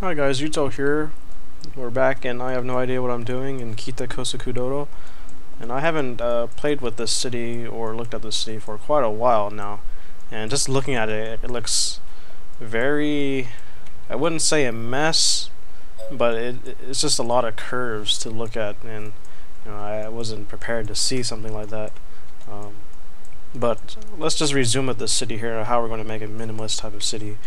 Hi guys, Yuttho here. We're back and I have no idea what I'm doing in Kita Kosakudodo. And I haven't played with this city or looked at this city for quite a while now. And just looking at it, it looks very, I wouldn't say a mess, but it's just a lot of curves to look at, and you know, I wasn't prepared to see something like that. But let's just resume at this city here, how we're going to make a minimalist type of city.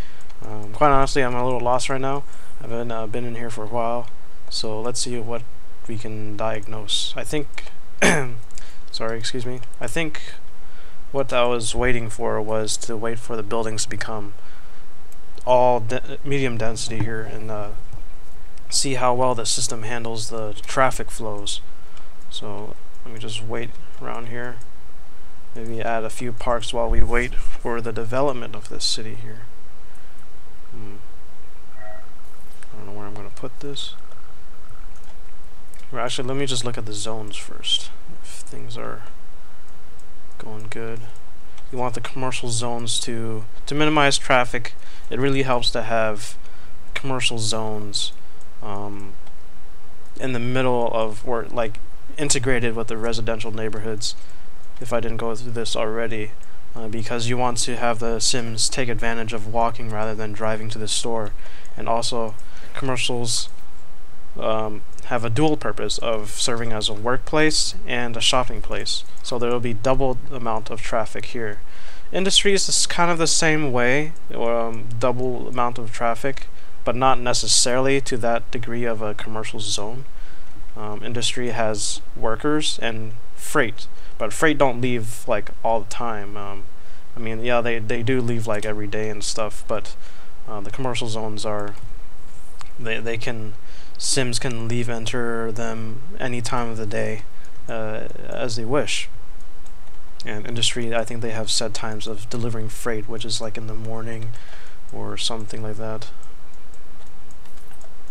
Quite honestly, I'm a little lost right now. I haven't been in here for a while, so let's see what we can diagnose. I think, sorry, excuse me. I think what I was waiting for was to wait for the buildings to become all medium density here and see how well the system handles the traffic flows. So let me just wait around here. Maybe add a few parks while we wait for the development of this city here. I don't know where I'm going to put this. Well, actually, let me just look at the zones first. If things are going good. You want the commercial zones to minimize traffic. It really helps to have commercial zones in the middle of, or like integrated with the residential neighborhoods, if I didn't go through this already. Because you want to have the Sims take advantage of walking rather than driving to the store. And also, commercials have a dual purpose of serving as a workplace and a shopping place. So there will be double amount of traffic here. Industries is kind of the same way, double amount of traffic, but not necessarily to that degree of a commercial zone. Industry has workers and freight. But freight don't leave like all the time. I mean, yeah, they do leave like every day and stuff. But the commercial zones are, Sims can leave, enter them any time of the day as they wish. And industry, I think they have set times of delivering freight, which is like in the morning or something like that.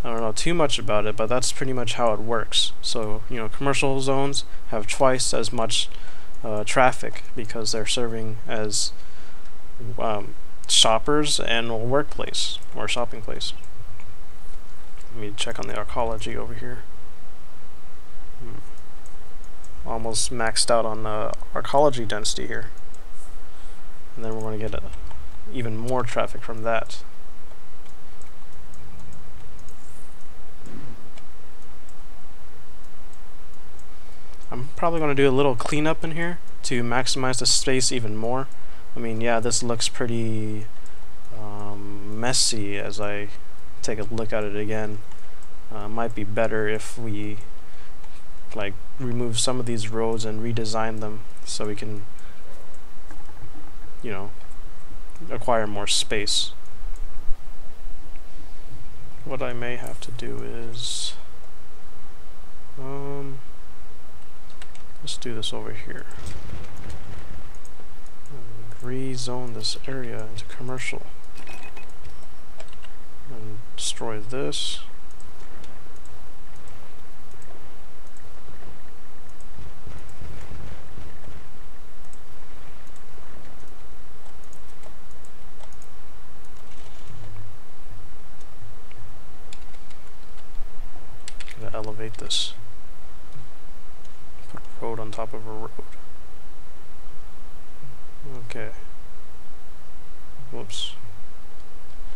I don't know too much about it, but that's pretty much how it works. So, you know, commercial zones have twice as much traffic because they're serving as shoppers and a workplace or shopping place. Let me check on the arcology over here. Almost maxed out on arcology density here. And then we're going to get even more traffic from that. I'm probably going to do a little cleanup in here to maximize the space even more. I mean, yeah, this looks pretty messy as I take a look at it again. Might be better if we like remove some of these roads and redesign them so we can, you know, acquire more space. What I may have to do is let's do this over here. And rezone this area into commercial. And destroy this. Gotta elevate this. Road on top of a road. Okay. Whoops.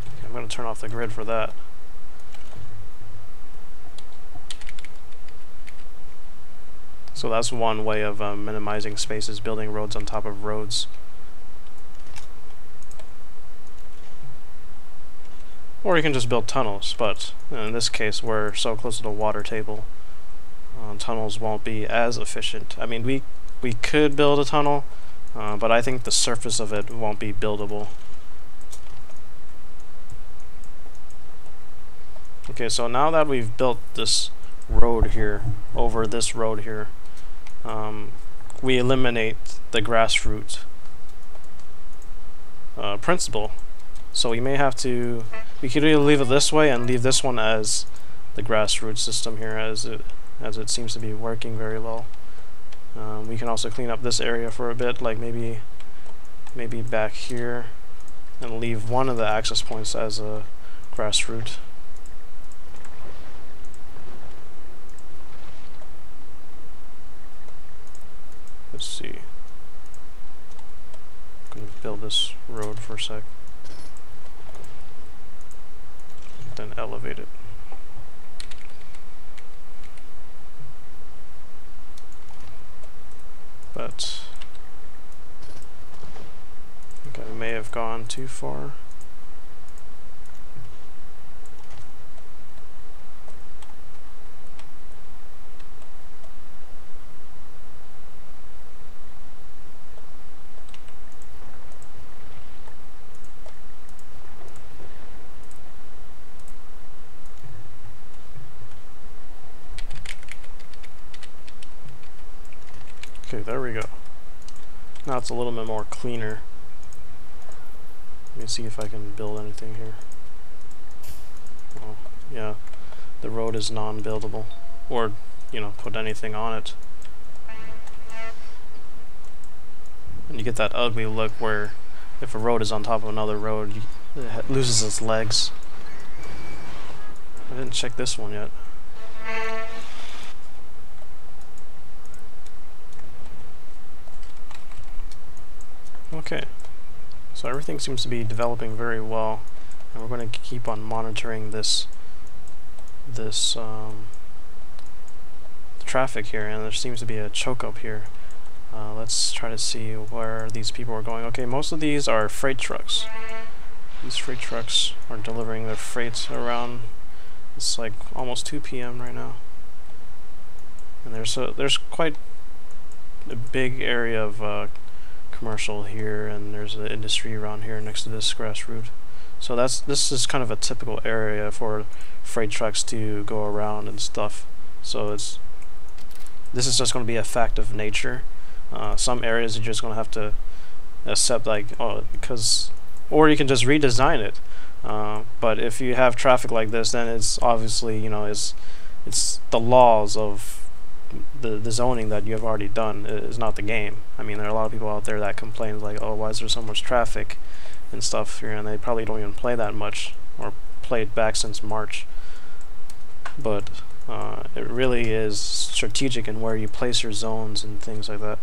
Okay, I'm going to turn off the grid for that. So that's one way of minimizing spaces, building roads on top of roads. Or you can just build tunnels, but in this case we're so close to the water table. Tunnels won't be as efficient. I mean, we could build a tunnel, but I think the surface of it won't be buildable. Okay, so now that we've built this road here, over this road here, we eliminate the grassroots principle. So we may have to, we could either leave it this way and leave this one as the grassroots system here, as it seems to be working very well. We can also clean up this area for a bit, like maybe back here, and leave one of the access points as a grassroots. Let's see. I'm gonna build this road for a sec. Then elevate it. But I think I may have gone too far. Okay, there we go. Now it's a little bit more cleaner. Let me see if I can build anything here. Oh, yeah. The road is non-buildable. Or, you know, put anything on it. And you get that ugly look where if a road is on top of another road, it loses its legs. I didn't check this one yet. Okay, so everything seems to be developing very well, and we're going to keep on monitoring this traffic here, and there seems to be a choke up here. Let's try to see where these people are going. Okay, most of these are freight trucks. These freight trucks are delivering their freight around. It's like almost 2 p.m. right now, and there's quite a big area of commercial here, and there's an industry around here next to this grass root. So this is kind of a typical area for freight trucks to go around and stuff. So this is just going to be a fact of nature. Some areas you're just going to have to accept, like, or you can just redesign it. But if you have traffic like this, then it's obviously, you know, it's the laws of the zoning that you have already done is not the game. I mean, there are a lot of people out there that complain like, oh, why is there so much traffic and stuff here, and they probably don't even play that much or played back since March. But it really is strategic in where you place your zones and things like that.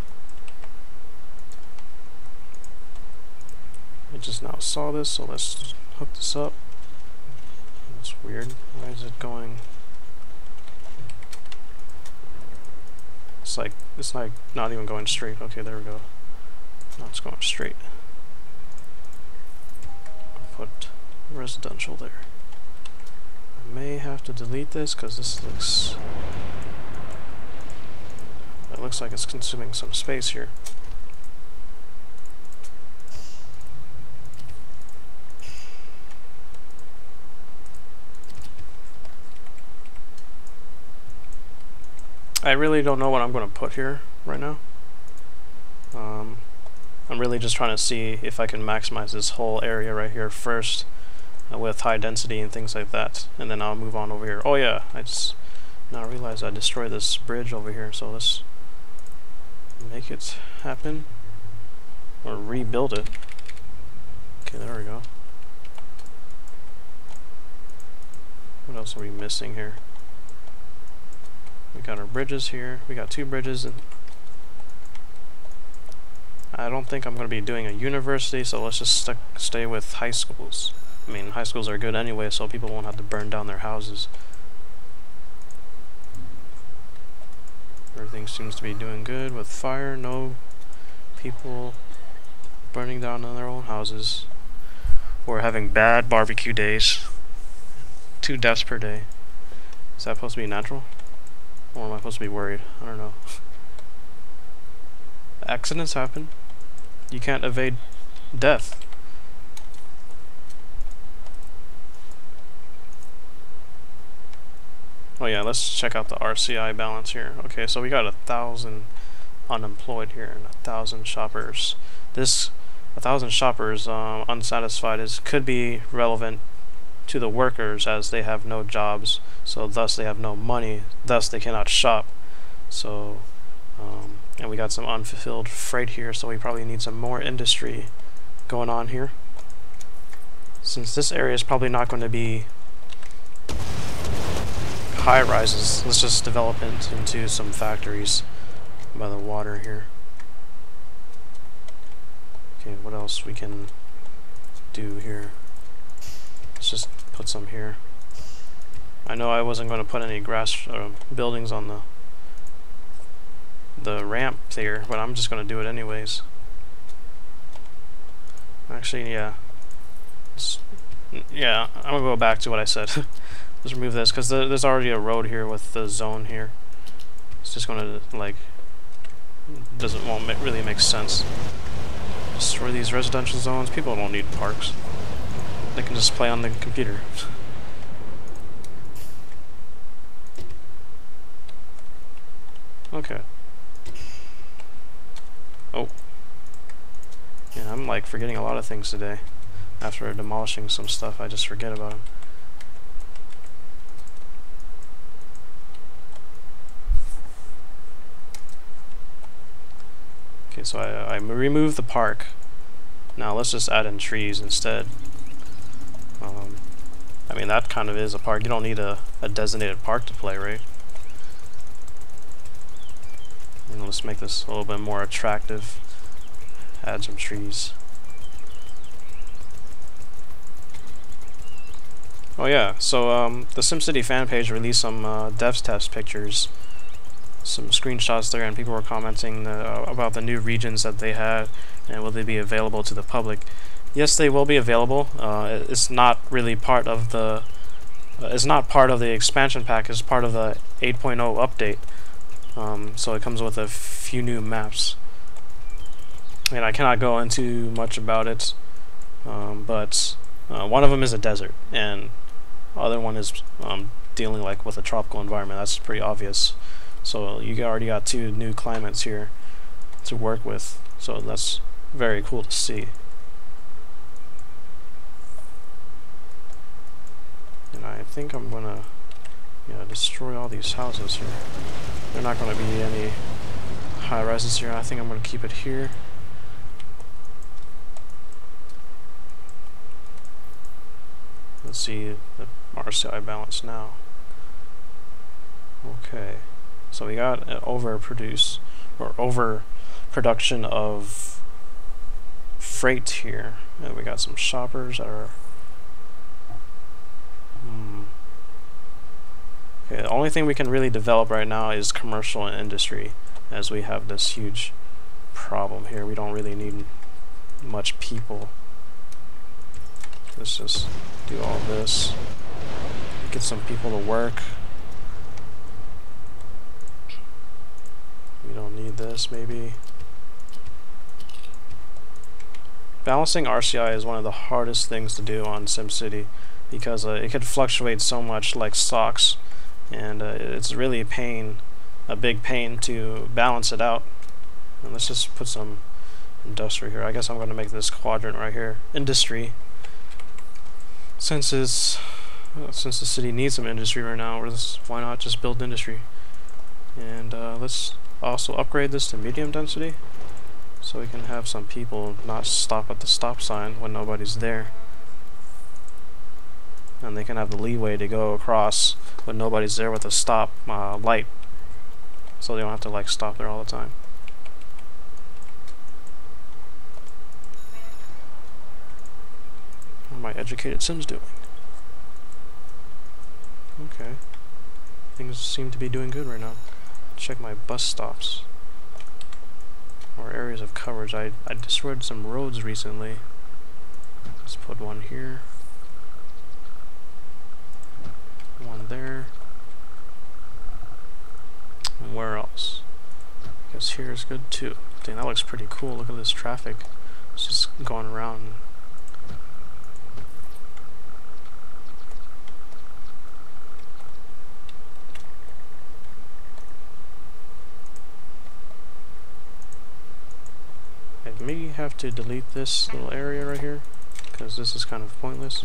I just now saw this, so let's hook this up. That's weird. Why is it going? It's like not even going straight. Okay, there we go. Now it's going straight. I'll put residential there. I may have to delete this because this looks. It looks like it's consuming some space here. I really don't know what I'm going to put here right now. I'm really just trying to see if I can maximize this whole area right here first with high density and things like that, and then I'll move on over here. Oh yeah, I just now realized I destroyed this bridge over here, so let's make it happen or rebuild it. Okay, there we go. What else are we missing here? We got our bridges here. We got 2 bridges, and I don't think I'm going to be doing a university, so let's just stay with high schools. I mean, high schools are good anyway, so people won't have to burn down their houses. Everything seems to be doing good with fire. No people burning down their own houses. We're having bad barbecue days. 2 deaths per day. Is that supposed to be natural? Or am I supposed to be worried? I don't know. Accidents happen. You can't evade death. Oh yeah, let's check out the RCI balance here. Okay, so we got 1,000 unemployed here and 1,000 shoppers. This 1,000 shoppers unsatisfied could be relevant to the workers, as they have no jobs, so thus they have no money, thus they cannot shop. So and we got some unfulfilled freight here, so we probably need some more industry going on here. Since this area is probably not going to be high rises, let's just develop it into some factories by the water here. Okay, what else we can do here? Let's just put some here. I know I wasn't going to put any grass buildings on the ramp there, but I'm just going to do it anyways. Actually, yeah. Yeah, I'm going to go back to what I said. Let's remove this, because there's already a road here with the zone here. It's just going to, like, won't really make sense. Destroy these residential zones. People don't need parks. They can just play on the computer. Okay. Oh. Yeah, I'm like forgetting a lot of things today. After demolishing some stuff, I just forget about them. Okay, so I removed the park. Now let's just add in trees instead. I mean, that kind of is a park. You don't need a designated park to play, right? And let's make this a little bit more attractive. Add some trees. Oh yeah, so the SimCity fan page released some devs test pictures, some screenshots there, and people were commenting about the new regions that they had, and will they be available to the public. Yes, they will be available. It's not really part of the it's not part of the expansion pack. It's part of the 8.0 update. So it comes with a few new maps. And I cannot go into much about it, but one of them is a desert, and the other one is dealing like with a tropical environment. That's pretty obvious. So you already got two new climates here to work with. So that's very cool to see. And I think I'm gonna destroy all these houses here. They're not gonna be any high rises here. I think I'm gonna keep it here. Let's see the RCI balance now. Okay, so we got an overproduction of freight here. And we got some shoppers that are okay, the only thing we can really develop right now is commercial and industry, as we have this huge problem here. We don't really need much people. Let's just do all this. Get some people to work. We don't need this, maybe. Balancing RCI is one of the hardest things to do on SimCity, because it could fluctuate so much like stocks, and it's really a big pain to balance it out. And let's just put some industry here. I guess I'm going to make this quadrant right here industry. Since the city needs some industry right now, why not just build industry? And let's also upgrade this to medium density, so we can have some people not stop at the stop sign when nobody's there, and they can have the leeway to go across when nobody's there with a stop light, so they don't have to like stop there all the time. What are my educated Sims doing? Okay, things seem to be doing good right now. Check my bus stops or areas of coverage. I destroyed some roads recently. Let's put one here, one there, and where else? I guess here is good too. Dang, that looks pretty cool. Look at this traffic. It's just going around. I may have to delete this little area right here, because this is kind of pointless.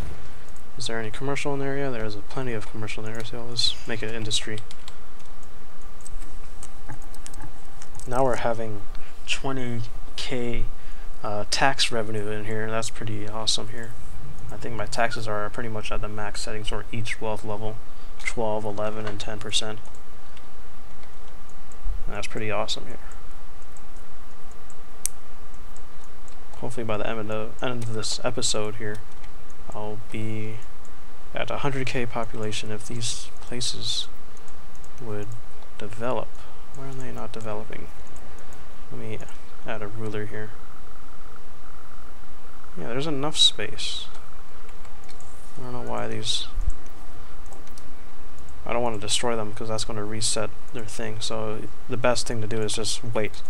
Is there any commercial in the area? There's plenty of commercial in the area, so let's make it industry. Now we're having 20K tax revenue in here. That's pretty awesome here. I think my taxes are pretty much at the max settings for each wealth level, 12, 11, and 10%. That's pretty awesome here. hopefully by the end of this episode here, I'll be at 100k population if these places would develop. Why are they not developing? Let me add a ruler here. Yeah, there's enough space. I don't know why these... I don't want to destroy them because that's going to reset their thing, so the best thing to do is just wait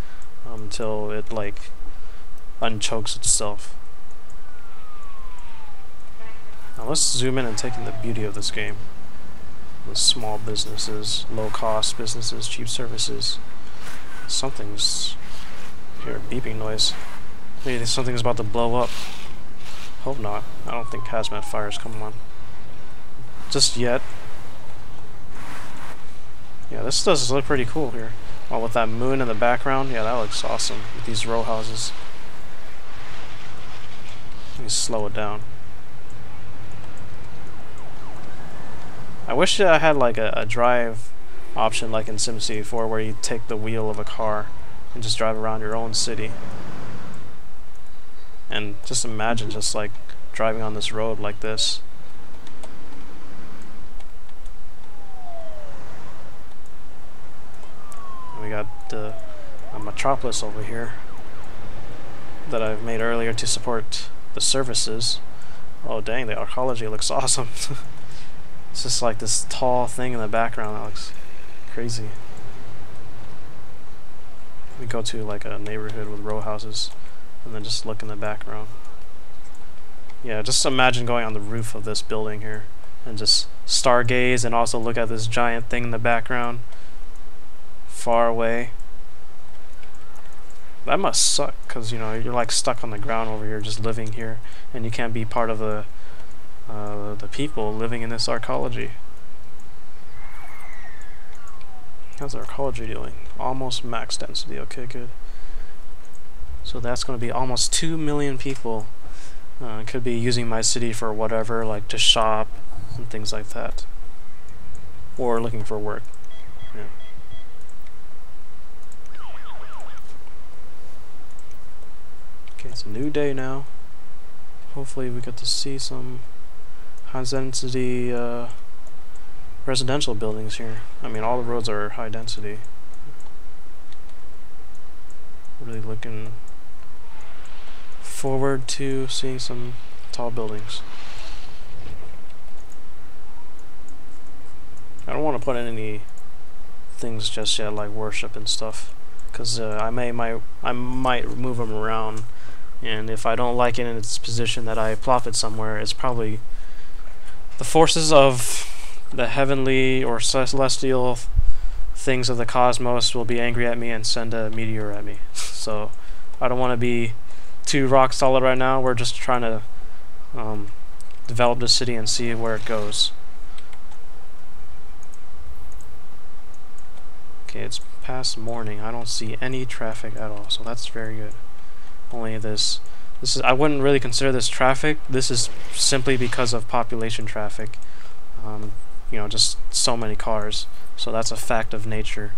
until it like unchokes itself. Now let's zoom in and take in the beauty of this game. The small businesses, low cost businesses, cheap services. Something's here, beeping noise. Maybe something's about to blow up. Hope not. I don't think hazmat fire is coming on just yet. Yeah, this does look pretty cool here. Well, with that moon in the background, yeah, that looks awesome with these row houses. Let me slow it down. I wish I had like a drive option like in SimCity 4 where you take the wheel of a car and just drive around your own city. And just imagine just like driving on this road like this. And we got a metropolis over here that I've made earlier to support the services. Oh dang, the archaeology looks awesome. It's just like this tall thing in the background that looks crazy. We go to like a neighborhood with row houses and then just look in the background. Yeah, just imagine going on the roof of this building here and just stargaze and also look at this giant thing in the background far away. That must suck because, you know, you're like stuck on the ground over here just living here and you can't be part of the people living in this archaeology. How's archaeology doing? Almost max density. Okay, good. So that's going to be almost 2 million people. Could be using my city for whatever, like to shop and things like that, or looking for work. Yeah. Okay, it's a new day now. Hopefully we get to see some high density residential buildings here. I mean, all the roads are high density. Really looking forward to seeing some tall buildings. I don't want to put in any things just yet, like worship and stuff, because I might move them around, and if I don't like it in its position that I plop it somewhere, it's probably the forces of the heavenly or celestial things of the cosmos will be angry at me and send a meteor at me. So I don't want to be too rock solid right now. We're just trying to develop the city and see where it goes. Okay, it's past morning. I don't see any traffic at all, so that's very good. Only this is, I wouldn't really consider this traffic. This is simply because of population traffic. You know, just so many cars. So that's a fact of nature.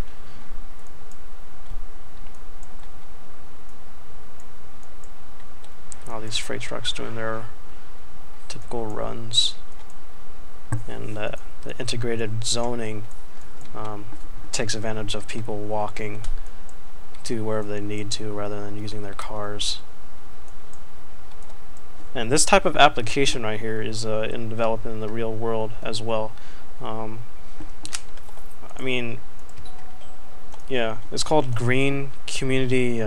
All these freight trucks doing their typical runs, and the integrated zoning takes advantage of people walking to wherever they need to rather than using their cars. And this type of application right here is in development in the real world as well. I mean, yeah, it's called green community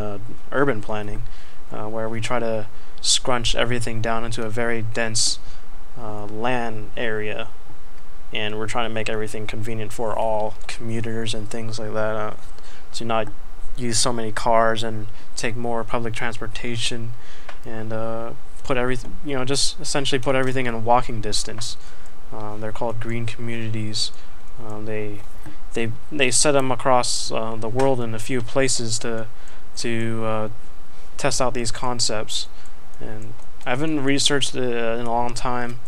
urban planning, where we try to scrunch everything down into a very dense land area, and we're trying to make everything convenient for all commuters and things like that, to not use so many cars and take more public transportation, and put everything, you know, just essentially put everything in walking distance. They're called green communities. They set them across the world in a few places to test out these concepts, and I haven't researched it in a long time,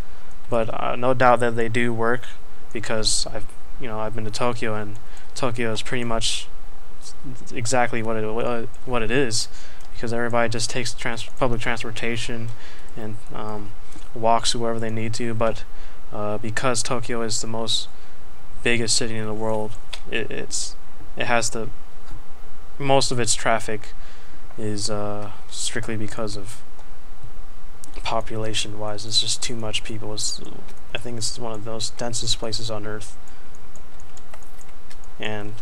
but no doubt that they do work, because I've been to Tokyo, and Tokyo is pretty much exactly what it is. because everybody just takes public transportation and walks wherever they need to. But because Tokyo is the most biggest city in the world, it has the most of its traffic is strictly because of population wise. It's just too much people. I think it's one of the most densest places on earth, and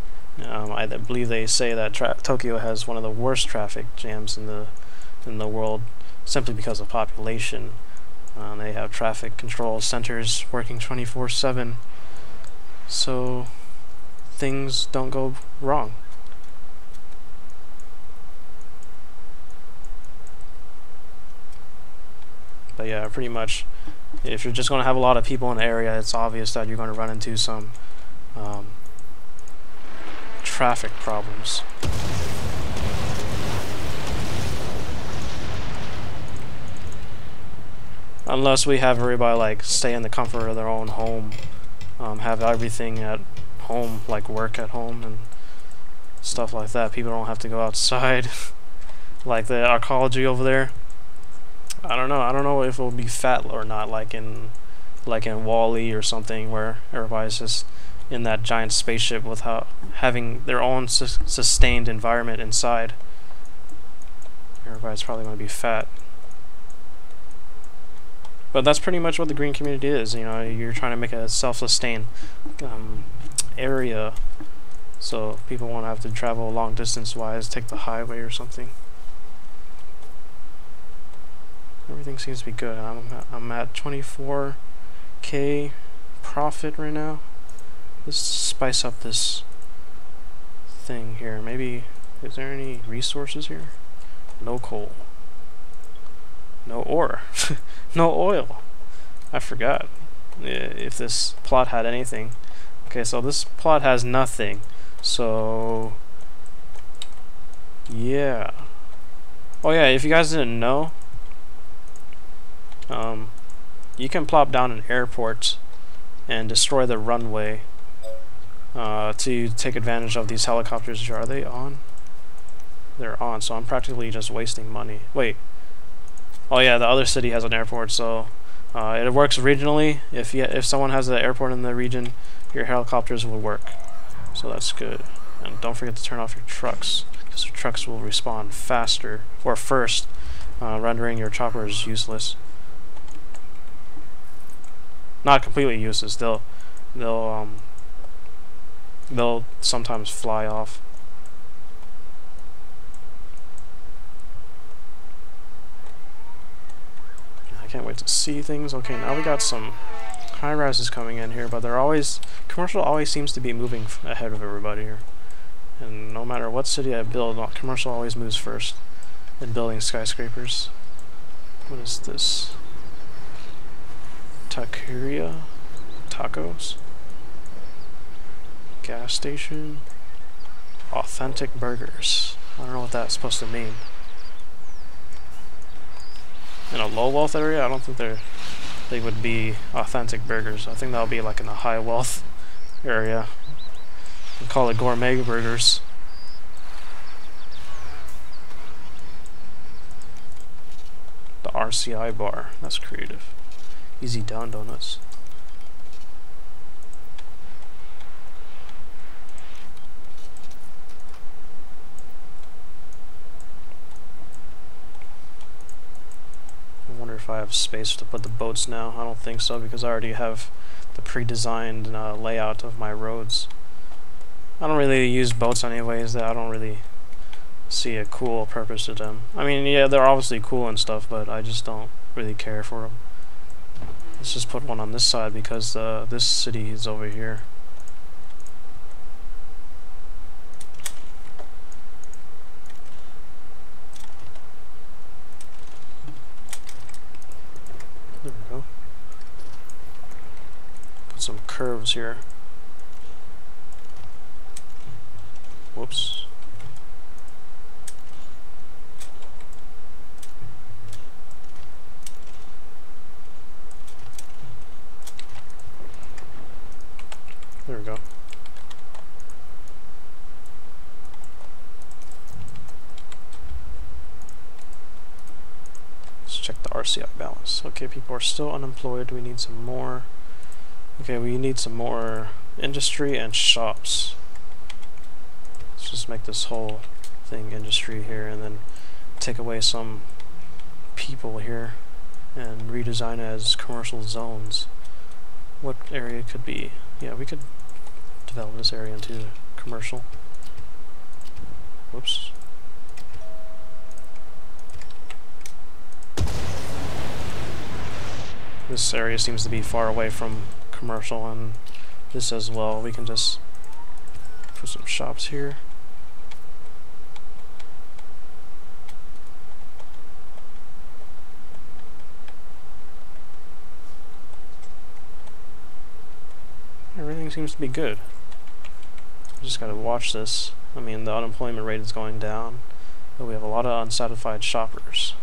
I believe they say that Tokyo has one of the worst traffic jams in the world, simply because of population. They have traffic control centers working 24/7, so things don't go wrong. But yeah, pretty much, if you're just going to have a lot of people in the area, it's obvious that you're going to run into some traffic problems. Unless we have everybody like stay in the comfort of their own home, have everything at home, like work at home and stuff like that. People don't have to go outside. Like the arcology over there, I don't know if it'll be fat or not, like in Wall-E or something, where everybody's just in that giant spaceship without having their own sustained environment inside. Everybody's probably going to be fat. But that's pretty much what the green community is. You know, you're trying to make a self-sustained area, so people won't have to travel long distance-wise, take the highway or something. Everything seems to be good. I'm at 24K profit right now. Let's spice up this thing here. Maybe, is there any resources here? No coal. No ore. No oil. I forgot if this plot had anything. Okay, so this plot has nothing. So yeah. Oh yeah, if you guys didn't know, you can plop down an airport and destroy the runway to take advantage of these helicopters. Are they on? They're on, so I'm practically just wasting money. Wait. Oh yeah, the other city has an airport, so it works regionally. If someone has an airport in the region, your helicopters will work. So that's good. And don't forget to turn off your trucks, because your trucks will respawn faster, or first, rendering your choppers useless. Not completely useless. They'll sometimes fly off. I can't wait to see things. Okay, now we got some high rises coming in here, but commercial always seems to be moving ahead of everybody here. And no matter what city I build, commercial always moves first in building skyscrapers. What is this? Taqueria? Tacos? Gas station? Authentic burgers. I don't know what that's supposed to mean. In a low wealth area, I don't think they would be authentic burgers. I think that'll be like in a high wealth area. We call it gourmet burgers. The RCI bar. That's creative. Easy down donuts. I wonder if I have space to put the boats now. I don't think so, because I already have the pre-designed layout of my roads. I don't really use boats anyways. I don't really see a cool purpose to them. I mean, yeah, they're obviously cool and stuff, but I just don't really care for them. Let's just put one on this side, because this city is over here. There we go. Put some curves here. Whoops. There we go. our CI balance. Okay, people are still unemployed. We need some more. Okay, we need some more industry and shops. Let's just make this whole thing industry here, and then take away some people here and redesign it as commercial zones. What area could be? Yeah, we could develop this area into commercial. Whoops. This area seems to be far away from commercial, and this as well. We can just put some shops here. Everything seems to be good. We just gotta watch this. I mean, the unemployment rate is going down, but we have a lot of unsatisfied shoppers.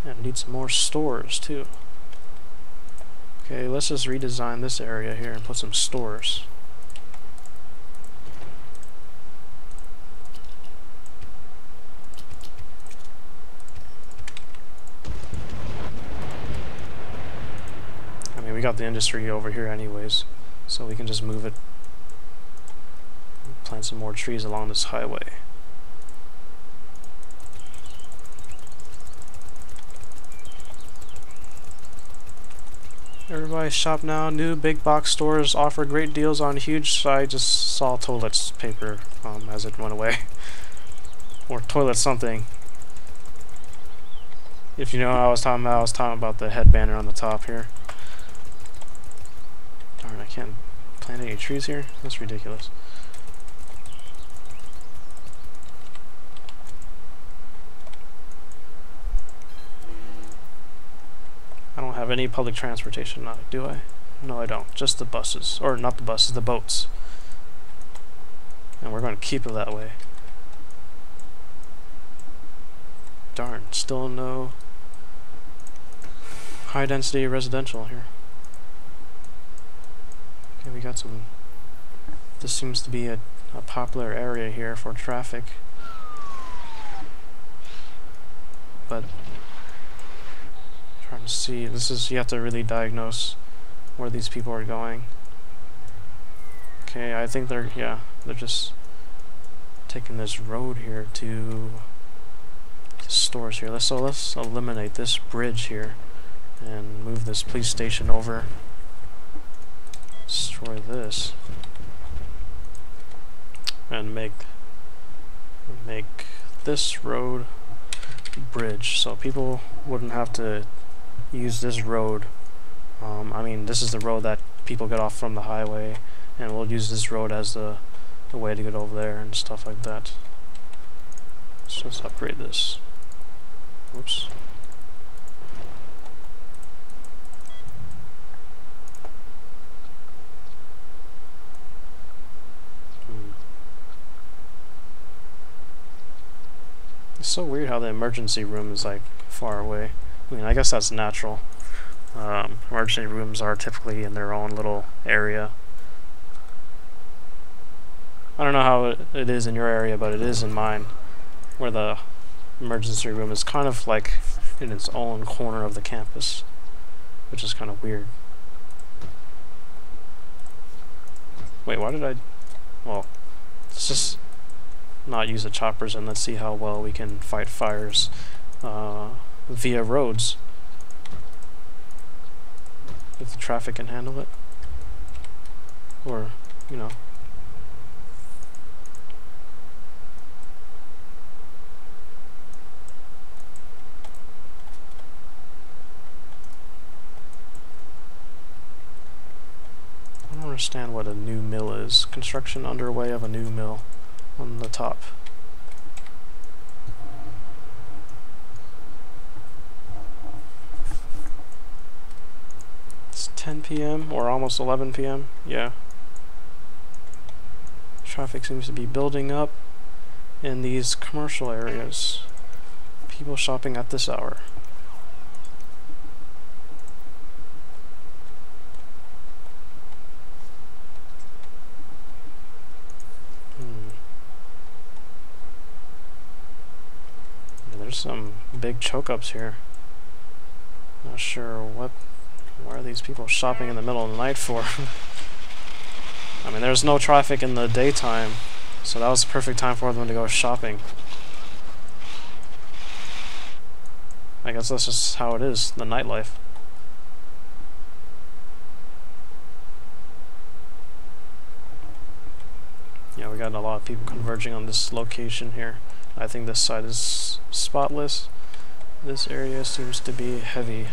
And we need some more stores too. Okay, let's just redesign this area here and put some stores. I mean, we got the industry over here anyways, so we can just move it. Plant some more trees along this highway. Everybody shop now. New big box stores offer great deals on huge. I just saw toilet paper as it went away. Or toilet something. If you know what I was talking about the head banner on the top here. Darn, I can't plant any trees here? That's ridiculous. I don't have any public transportation now, do I? No, I don't. Just the buses. Or not the buses, the boats. And we're going to keep it that way. Darn, still no high density residential here. Okay, we got some. This seems to be a popular area here for traffic. But trying to see, this is, you have to really diagnose where these people are going. Okay, I think they're just taking this road here to stores here. Let's eliminate this bridge here and move this police station over. Destroy this and make this road bridge so people wouldn't have to use this road. I mean, this is the road that people get off from the highway, and we'll use this road as the way to get over there and stuff like that. Let's just upgrade this. Whoops. It's so weird how the emergency room is like far away. I mean, I guess that's natural. Emergency rooms are typically in their own little area. I don't know how it is in your area, but it is in mine, where the emergency room is kind of like in its own corner of the campus, which is kind of weird. Wait, why did I... Well, let's just not use the choppers and let's see how well we can fight fires via roads. If the traffic can handle it. Or, you know. I don't understand what a new mill is. Construction underway of a new mill on the top. It's 10 p.m. or almost 11 p.m. Yeah. Traffic seems to be building up in these commercial areas. People shopping at this hour. There's some big choke-ups here. Not sure why are these people shopping in the middle of the night for? I mean, there's no traffic in the daytime, so that was the perfect time for them to go shopping. I guess that's just how it is, the nightlife. Yeah, we got a lot of people converging on this location here. I think this side is spotless. This area seems to be heavy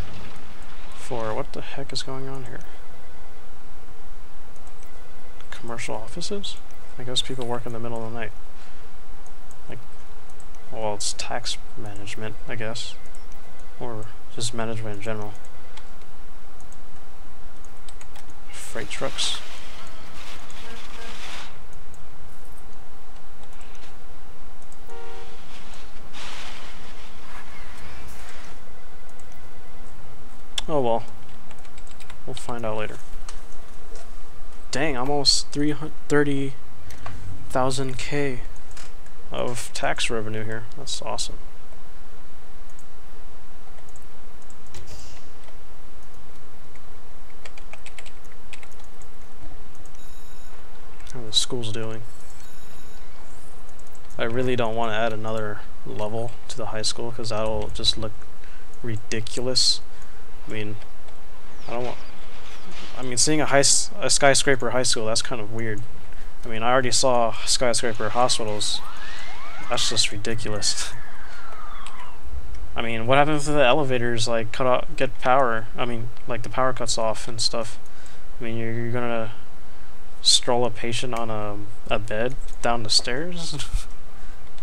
for what the heck is going on here? Commercial offices? I guess people work in the middle of the night. Like, well, it's tax management, I guess. Or just management in general. Freight trucks. Oh well. We'll find out later. Dang, almost 30,000 K of tax revenue here. That's awesome. How the school's doing. I really don't want to add another level to the high school because that'll just look ridiculous. I mean, seeing a skyscraper high school, that's kind of weird. I mean, I already saw skyscraper hospitals. That's just ridiculous. I mean, what happens if the elevators like get power? I mean, like the power cuts off and stuff. I mean, you're gonna stroll a patient on a bed down the stairs?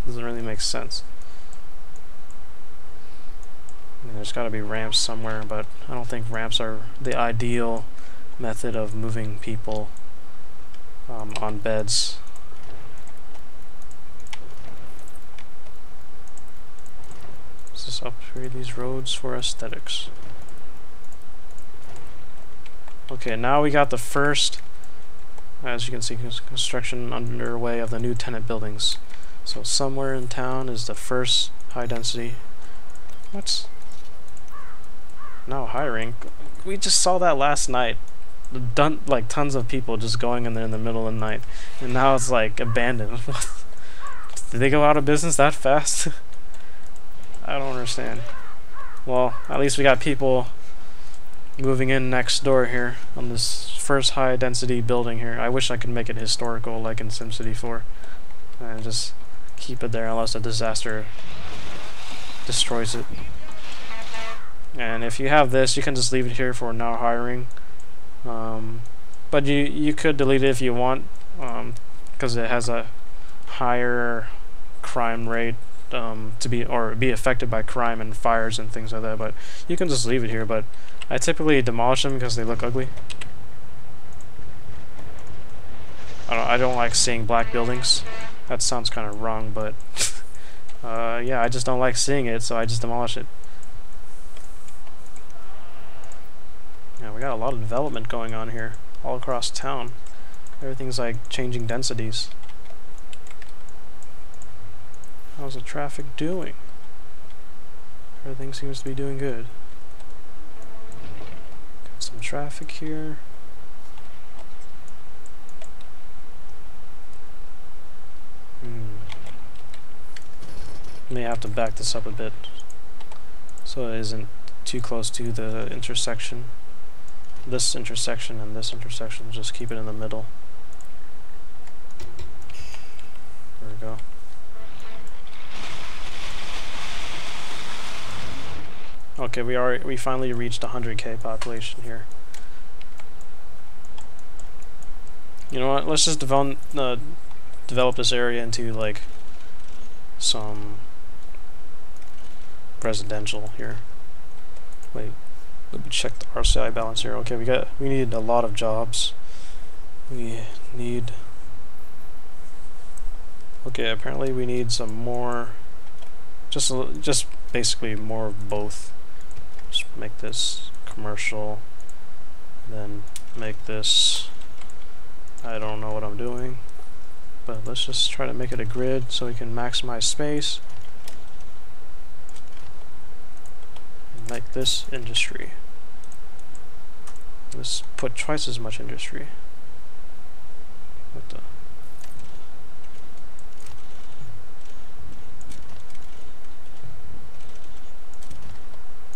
Doesn't really make sense. I mean, there's got to be ramps somewhere, but I don't think ramps are the ideal method of moving people on beds. Let's just upgrade these roads for aesthetics. Okay, now we got the first, as you can see, construction underway of the new tenant buildings. So somewhere in town is the first high density. What? Now hiring. We just saw that last night. Like tons of people just going in there in the middle of the night, and now it's like abandoned. Did they go out of business that fast? I don't understand. Well, at least we got people moving in next door here on this first high density building here. I wish I could make it historical like in SimCity 4 and just keep it there unless a disaster destroys it. And if you have this, you can just leave it here for now hiring. But you could delete it if you want, because it has a higher crime rate to be affected by crime and fires and things like that. But you can just leave it here. But I typically demolish them because they look ugly. I don't like seeing black buildings. That sounds kind of wrong, but yeah, I just don't like seeing it, so I just demolish it. Yeah, we got a lot of development going on here, all across town. Everything's like changing densities. How's the traffic doing? Everything seems to be doing good. Got some traffic here. May have to back this up a bit so it isn't too close to the intersection. This intersection and this intersection, just keep it in the middle. There we go. Okay, we finally reached 100K population here. You know what? Let's just develop this area into like some residential here. Wait. Let me check the RCI balance here. Okay, we need a lot of jobs. Okay, apparently we need some more, just basically more of both. Just make this commercial, then make this, I don't know what I'm doing, but let's just try to make it a grid so we can maximize space. make this industry. Let's put twice as much industry. What the?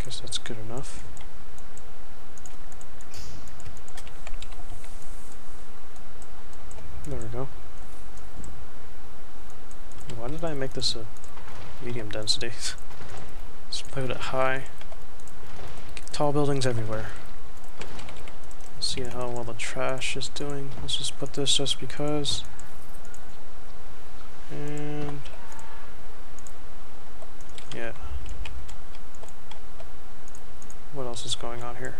Guess that's good enough. There we go. Why did I make this a medium density? Let's put it high. Get tall buildings everywhere. See how well the trash is doing. Let's just put this just because. And yeah. What else is going on here?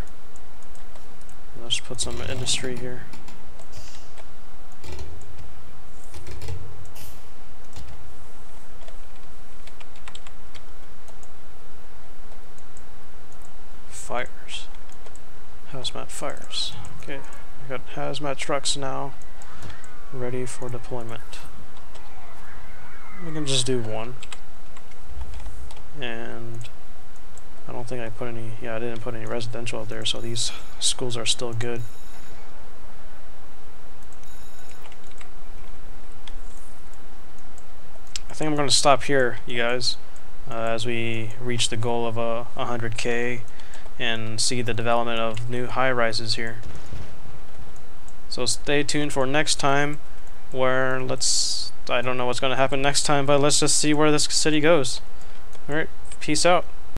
Let's put some industry here. Fires. Hazmat fires. Okay, I got hazmat trucks now ready for deployment. We can just do one. And I don't think I put any, yeah, I didn't put any residential out there, so these schools are still good. I think I'm going to stop here, you guys, as we reach the goal of 100K and see the development of new high-rises here. So stay tuned for next time, where I don't know what's going to happen next time, but let's just see where this city goes. Alright, peace out.